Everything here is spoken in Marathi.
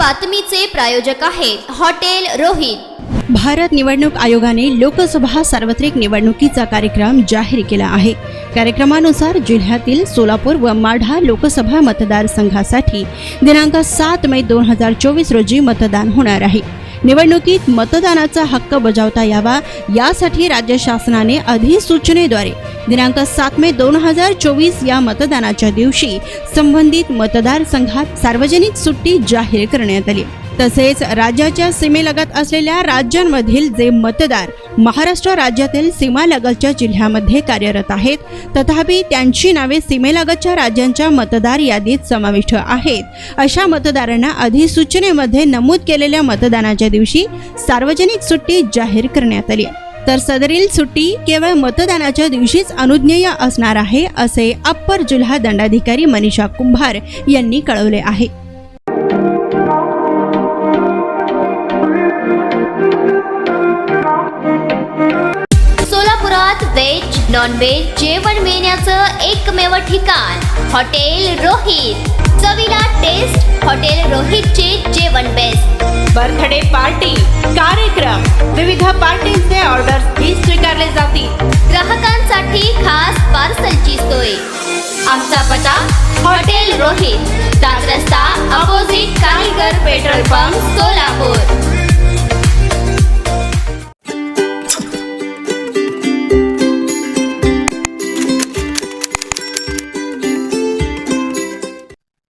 बातमीचे प्रायोजक आहेत हॉटेल रोहित। भारत निवडणूक आयोगाने लोकसभा सार्वत्रिक निवडणुकीचा कार्यक्रम जाहीर केला आहे। कार्यक्रमानुसार जिल्ह्यातील सोलापूर व माढा लोकसभा मतदारसंघासाठी दिनांक 7 मे 2024 रोजी मतदान होणार आहे। निवडणुकीत मतदानाचा हक्क बजावता यावा यासाठी राज्य शासनाने अधिसूचनेद्वारे दिनांक 7 मे 2024 या मतदानाच्या दिवशी संबंधित मतदारसंघात सार्वजनिक सुट्टी जाहीर करण्यात आली। तसेच राज्याच्या सीमेलगत असलेल्या राज्यांमधील जे मतदार महाराष्ट्र राज्यातील सीमालगतच्या जिल्ह्यामध्ये कार्यरत आहेत तथापि त्यांची नावे सीमेलगतच्या राज्यांच्या मतदार यादीत समाविष्ट आहेत अशा मतदारांना अधिसूचनेमध्ये नमूद केलेल्या मतदानाच्या दिवशी सार्वजनिक सुट्टी जाहीर करण्यात आली। तर सदरील सुट्टी केवळ मतदानाच्या दिवशीच अनुज्ञेय असणार आहे असे अप्पर जिल्हा दंडाधिकारी मनीषा कुंभार यांनी कळवले आहे। सोलापुरात व्हेज नॉन व्हेज जेवण मिळण्याचं एकमेव ठिकाण हॉटेल रोहित। चवीला टेस्ट हॉटेल रोहितचे जेवण बेस्ट। बर्थडे पार्टी कार्यक्रम विविध पार्टींचे ऑर्डर्स ही स्वीकारले जातील। ग्राहकांसाठी खास पार्सलची सोय। आमचा पत्ता हॉटेल रोहित, दादर रस्ता अपोजिट कारी